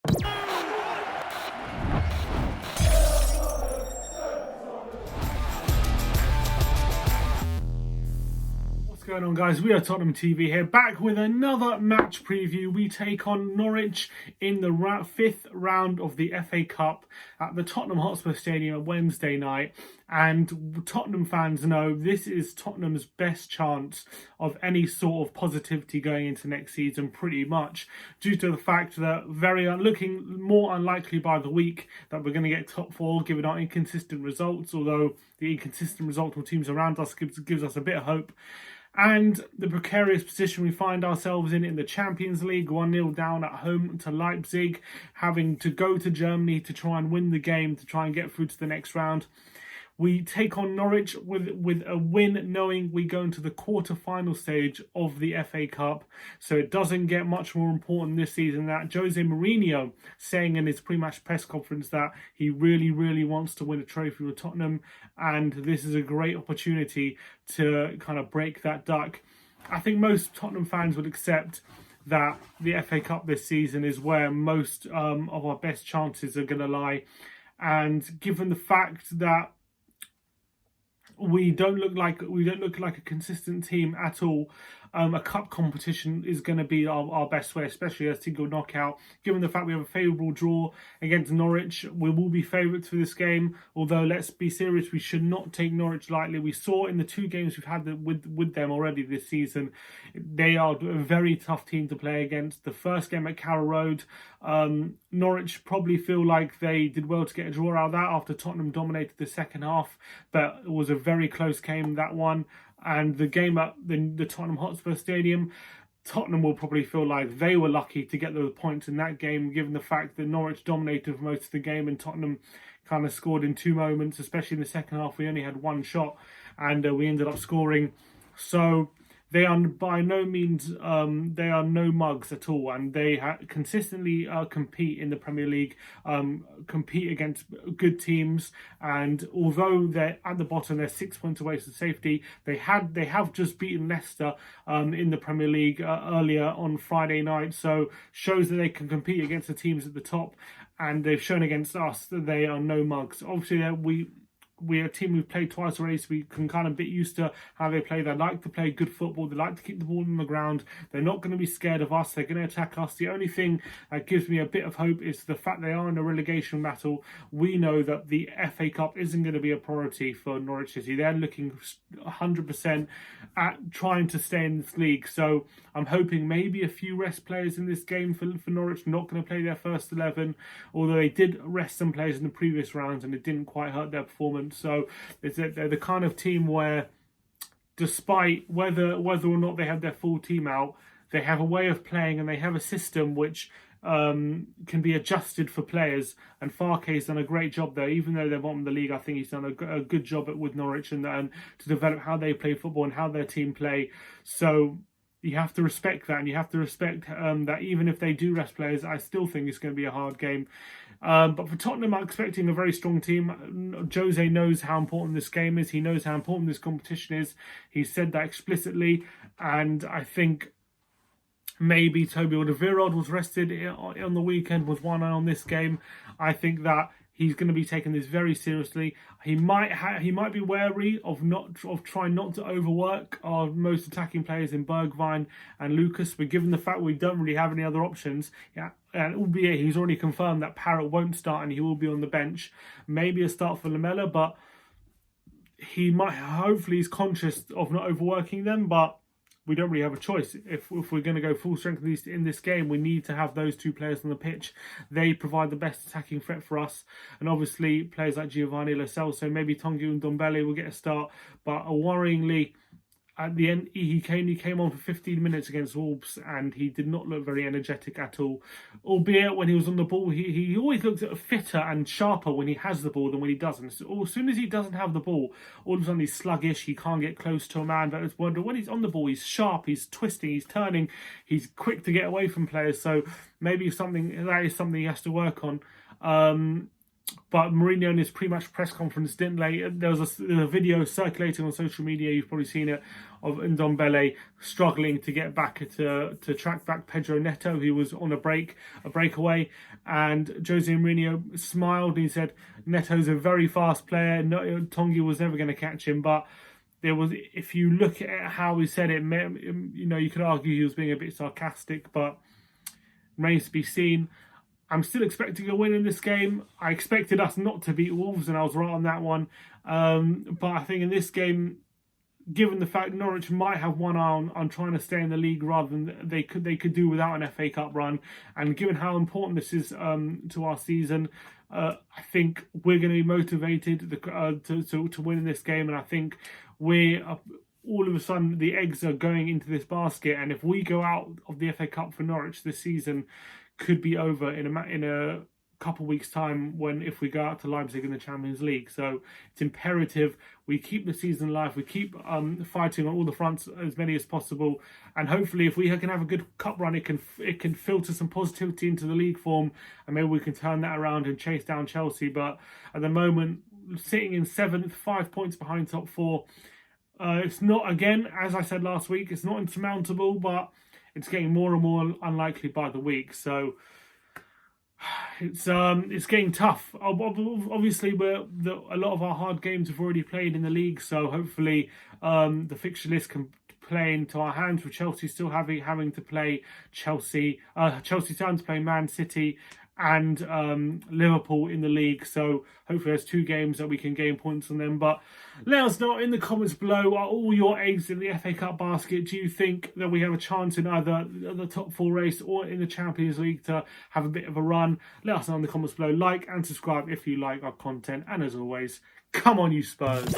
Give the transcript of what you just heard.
What's going on, guys? We are Tottenham TV here, back with another match preview. We take on Norwich in the fifth round of the FA Cup at the Tottenham Hotspur Stadium Wednesday night. And Tottenham fans know this is Tottenham's best chance of any sort of positivity going into next season, pretty much, due to the fact that looking more unlikely by the week that we're going to get top four, given our inconsistent results, although the inconsistent results from teams around us gives us a bit of hope. And the precarious position we find ourselves in the Champions League, 1-0 down at home to Leipzig, having to go to Germany to try and win the game, to try and get through to the next round. We take on Norwich with a win, knowing we go into the quarter-final stage of the FA Cup. So it doesn't get much more important this season than that. Jose Mourinho saying in his pre-match press conference that he really, really wants to win a trophy with Tottenham. And this is a great opportunity to kind of break that duck. I think most Tottenham fans would accept that the FA Cup this season is where most of our best chances are going to lie. And given the fact that we don't look like a consistent team at all, a cup competition is going to be our best way, especially a single knockout. Given the fact we have a favourable draw against Norwich, we will be favourites for this game. Although, let's be serious, we should not take Norwich lightly. We saw in the two games we've had with them already this season, they are a very tough team to play against. The first game at Carrow Road, Norwich probably feel like they did well to get a draw out of that after Tottenham dominated the second half, but it was a very close game, that one. And the game at the Tottenham Hotspur Stadium, Tottenham will probably feel like they were lucky to get the points in that game, given the fact that Norwich dominated for most of the game and Tottenham kind of scored in two moments, especially in the second half. We only had one shot and we ended up scoring. So they are by no means, they are no mugs at all, and they consistently compete in the Premier League, compete against good teams. And although they're at the bottom, they're 6 points away from safety. They have just beaten Leicester in the Premier League earlier on Friday night, so shows that they can compete against the teams at the top. And they've shown against us that they are no mugs. Obviously, we're a team we've played twice already, so we can kind of get used to how they play. They like to play good football. They like to keep the ball on the ground. They're not going to be scared of us. They're going to attack us. The only thing that gives me a bit of hope is the fact they are in a relegation battle. We know that the FA Cup isn't going to be a priority for Norwich City. They're looking 100% at trying to stay in this league. So I'm hoping maybe a few rest players in this game for Norwich. Not going to play their first 11, although they did rest some players in the previous rounds and it didn't quite hurt their performance. So they're the kind of team where, despite whether or not they have their full team out, they have a way of playing and they have a system which can be adjusted for players. And Farke's done a great job there. Even though they're bottom of the league, I think he's done a good job with Norwich and to develop how they play football and how their team play. So you have to respect that, and you have to respect that even if they do rest players, I still think it's going to be a hard game. But for Tottenham, I'm expecting a very strong team. Jose knows how important this game is. He knows how important this competition is. He said that explicitly. And I think maybe Toby Alderweireld was rested on the weekend with one eye on this game. I think that he's going to be taking this very seriously. He might be wary of trying not to overwork our most attacking players in Bergwijn and Lucas. But given the fact we don't really have any other options, and albeit he's already confirmed that Parrott won't start and he will be on the bench, maybe a start for Lamela. But hopefully he's conscious of not overworking them. But we don't really have a choice. If we're going to go full strength in this game, we need to have those two players on the pitch. They provide the best attacking threat for us. And obviously, players like Giovanni Lo Celso, maybe Tanguy Ndombele will get a start. But worryingly, at the end, he came on for 15 minutes against Wolves and he did not look very energetic at all. Albeit when he was on the ball, he always looks fitter and sharper when he has the ball than when he doesn't. So as soon as he doesn't have the ball, all of a sudden he's sluggish, he can't get close to a man. But when he's on the ball, he's sharp, he's twisting, he's turning, he's quick to get away from players. So maybe that is something he has to work on. But Mourinho in his pre-match press conference didn't lay. There was a video circulating on social media, you've probably seen it, of Ndombele struggling to get back to track back Pedro Neto, who was on a breakaway, and Jose Mourinho smiled and he said Neto's a very fast player. No, Tongi was never going to catch him, but there was, if you look at how he said it, you know, you could argue he was being a bit sarcastic, but remains to be seen. I'm still expecting a win in this game. I expected us not to beat Wolves, and I was right on that one. But I think in this game, given the fact Norwich might have one eye on trying to stay in the league rather than they could do without an FA Cup run, and given how important this is to our season, I think we're going to be motivated to win in this game, and I think we're all of a sudden the eggs are going into this basket, and if we go out of the FA Cup for Norwich this season, could be over in a couple of weeks' time if we go out to Leipzig in the Champions League. So it's imperative we keep the season alive, we keep fighting on all the fronts as many as possible, and hopefully if we can have a good cup run, it can filter some positivity into the league form, and maybe we can turn that around and chase down Chelsea. But at the moment, sitting in 7th, 5 points behind top 4, it's not, again, as I said last week, it's not insurmountable, but it's getting more and more unlikely by the week. So it's getting tough. Obviously, a lot of our hard games have already played in the league, so hopefully the fixture list can play into our hands, with Chelsea still having to play Chelsea Town to play Man City and Liverpool in the league. So hopefully there's 2 games that we can gain points on them. But let us know in the comments below, are all your eggs in the FA Cup basket? Do you think that we have a chance in either the top 4 race or in the Champions League to have a bit of a run? Let us know in the comments below. Like and subscribe if you like our content. And as always, come on you Spurs.